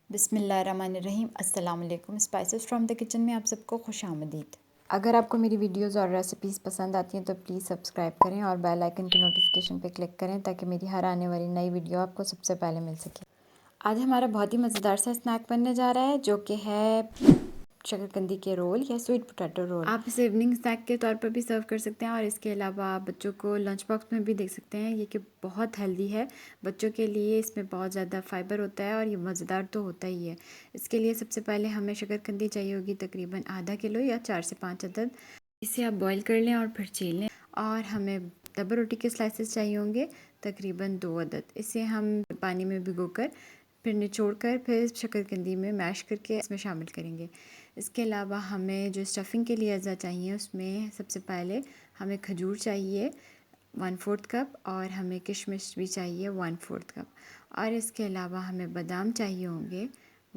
बिस्मिल्लाहिर्रहमानिर्रहीम। अस्सलाम वालेकुम। स्पाइसेस फ्रॉम द किचन में आप सबको खुश आमदीद। अगर आपको मेरी वीडियोस और रेसिपीज़ पसंद आती हैं तो प्लीज़ सब्सक्राइब करें और बेल आइकन की नोटिफिकेशन पे क्लिक करें ताकि मेरी हर आने वाली नई वीडियो आपको सबसे पहले मिल सके। आज हमारा बहुत ही मज़ेदार सा स्नैक बनने जा रहा है जो कि है शकरकंदी के रोल या स्वीट पोटैटो रोल। आप इसे इवनिंग स्नैक के तौर पर भी सर्व कर सकते हैं और इसके अलावा आप बच्चों को लंच बॉक्स में भी दे सकते हैं। ये कि बहुत हेल्दी है बच्चों के लिए, इसमें बहुत ज़्यादा फाइबर होता है और ये मज़ेदार तो होता ही है। इसके लिए सबसे पहले हमें शकरकंदी चाहिए होगी तकरीबन आधा किलो या 4 से 5 अदद। इसे आप बॉईल कर लें और फिर छील लें। और हमें डबल रोटी के स्लाइसेस चाहिए होंगे तकरीबन 2 अदद। इसे हम पानी में भिगोकर फिर निचोड़ कर फिर शकरकंदी में मैश करके इसमें शामिल करेंगे। इसके अलावा हमें जो स्टफ़िंग के लिए अज़ा चाहिए उसमें सबसे पहले हमें खजूर चाहिए 1/4 कप और हमें किशमिश भी चाहिए 1/4 कप और इसके अलावा हमें बादाम चाहिए होंगे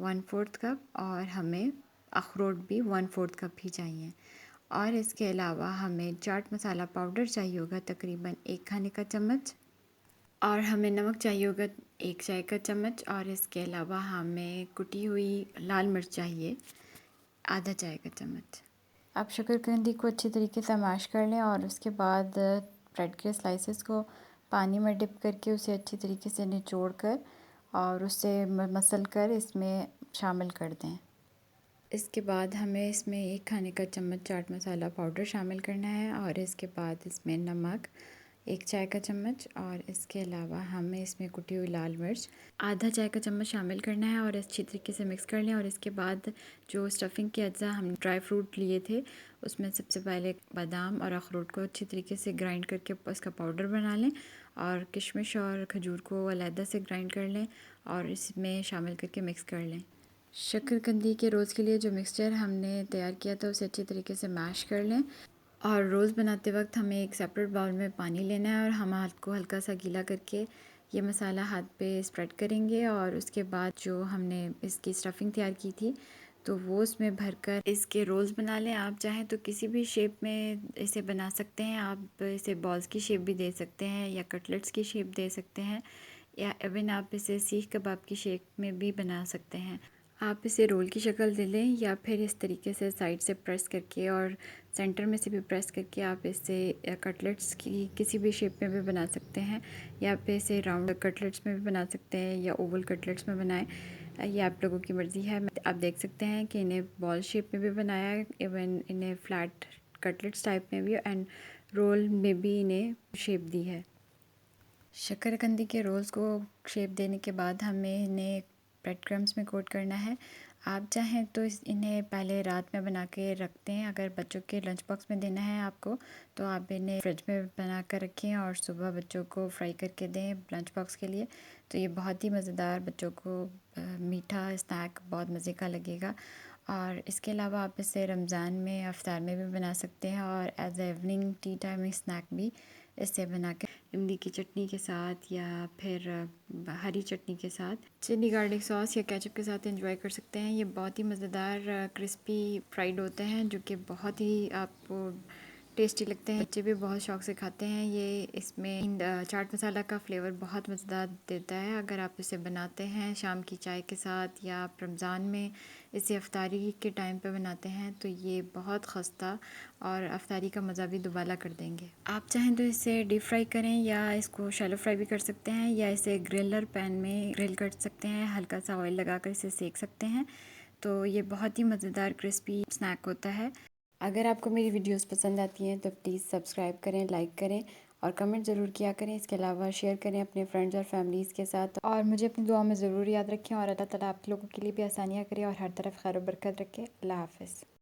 1/4 कप और हमें अखरोट भी 1/4 कप ही चाहिए। और इसके अलावा हमें चाट मसाला पाउडर चाहिए होगा तकरीबन 1 खाने का चम्मच और हमें नमक चाहिए होगा 1 चाय का चम्मच और इसके अलावा हमें कुटी हुई लाल मिर्च चाहिए आधा चाय का चम्मच। आप शकरकंदी को अच्छी तरीके से मैश कर लें और उसके बाद ब्रेड के स्लाइसेस को पानी में डिप करके उसे अच्छी तरीके से निचोड़ कर और उसे मसल कर इसमें शामिल कर दें। इसके बाद हमें इसमें 1 खाने का चम्मच चाट मसाला पाउडर शामिल करना है और इसके बाद इसमें नमक 1 चाय का चम्मच और इसके अलावा हमें इसमें कुटी हुई लाल मिर्च आधा चाय का चम्मच शामिल करना है और अच्छी तरीके से मिक्स कर लें। और इसके बाद जो स्टफ़िंग के अज्जा हम ड्राई फ्रूट लिए थे उसमें सबसे पहले बादाम और अखरोट को अच्छी तरीके से ग्राइंड करके उसका पाउडर बना लें और किशमिश और खजूर को अलहदा से ग्राइंड कर लें और इसमें शामिल करके मिक्स कर लें। शकरकंदी के रोज़ के लिए जो मिक्सचर हमने तैयार किया था उसे अच्छी तरीके से मैश कर लें और रोज़ बनाते वक्त हमें एक सेपरेट बाउल में पानी लेना है और हम हाथ को हल्का सा गीला करके ये मसाला हाथ पे स्प्रेड करेंगे और उसके बाद जो हमने इसकी स्टफ़िंग तैयार की थी तो वो उसमें भरकर इसके रोल्स बना लें। आप चाहें तो किसी भी शेप में इसे बना सकते हैं। आप इसे बॉल्स की शेप भी दे सकते हैं या कटलेट्स की शेप दे सकते हैं या इवन आप इसे सीख कबाब की शेप में भी बना सकते हैं। आप इसे रोल की शक्ल दे लें या फिर इस तरीके से साइड से प्रेस करके और सेंटर में से भी प्रेस करके आप इसे कटलेट्स की किसी भी शेप में भी बना सकते हैं या आप इसे राउंड कटलेट्स में भी बना सकते हैं या ओवल कटलेट्स में बनाएं, ये आप लोगों की मर्ज़ी है। आप देख सकते हैं कि इन्हें बॉल शेप में भी बनाया है, इवन इन्हें फ्लैट कटलेट्स टाइप में भी एंड रोल में भी इन्हें शेप दी है। शकरकंदी के रोल्स को शेप देने के बाद हमें इन्हें ब्रेड क्रम्स में कोट करना है। आप चाहें तो इन्हें पहले रात में बना के रखते हैं। अगर बच्चों के लंच बॉक्स में देना है आपको तो आप इन्हें फ्रिज में बना कर रखें और सुबह बच्चों को फ्राई करके दें लंच बॉक्स के लिए। तो ये बहुत ही मज़ेदार बच्चों को मीठा स्नैक बहुत मज़े का लगेगा। और इसके अलावा आप इसे रमज़ान में इफ्तार में भी बना सकते हैं और as a evening tea time snack भी इसे बना के इमली की चटनी के साथ या फिर हरी चटनी के साथ चिली गार्लिक सॉस या केचप के साथ एंजॉय कर सकते हैं। ये बहुत ही मज़ेदार क्रिस्पी फ्राइड होते हैं जो कि बहुत ही आपको टेस्टी लगते हैं। बच्चे भी बहुत शौक़ से खाते हैं। ये इसमें चाट मसाला का फ्लेवर बहुत मज़ेदार देता है। अगर आप इसे बनाते हैं शाम की चाय के साथ या आप रमज़ान में इसे अफ्तारी के टाइम पे बनाते हैं तो ये बहुत खस्ता और अफ्तारी का मज़ा भी दुबाला कर देंगे। आप चाहें तो इसे डीप फ्राई करें या इसको शैलो फ्राई भी कर सकते हैं या इसे ग्रिलर पैन में ग्रिल कर सकते हैं, हल्का सा ऑयल लगाकर इसे सेक सकते हैं। तो ये बहुत ही मज़ेदार क्रिस्पी स्नैक होता है। अगर आपको मेरी वीडियोस पसंद आती हैं तो प्लीज़ सब्सक्राइब करें, लाइक करें और कमेंट ज़रूर किया करें। इसके अलावा शेयर करें अपने फ्रेंड्स और फैमिलीज़ के साथ और मुझे अपनी दुआ में ज़रूर याद रखें और अल्लाह ताला आप लोगों के लिए भी आसानियाँ करे और हर तरफ खैर व बरकत रखे। अल्लाह हाफ़िज़।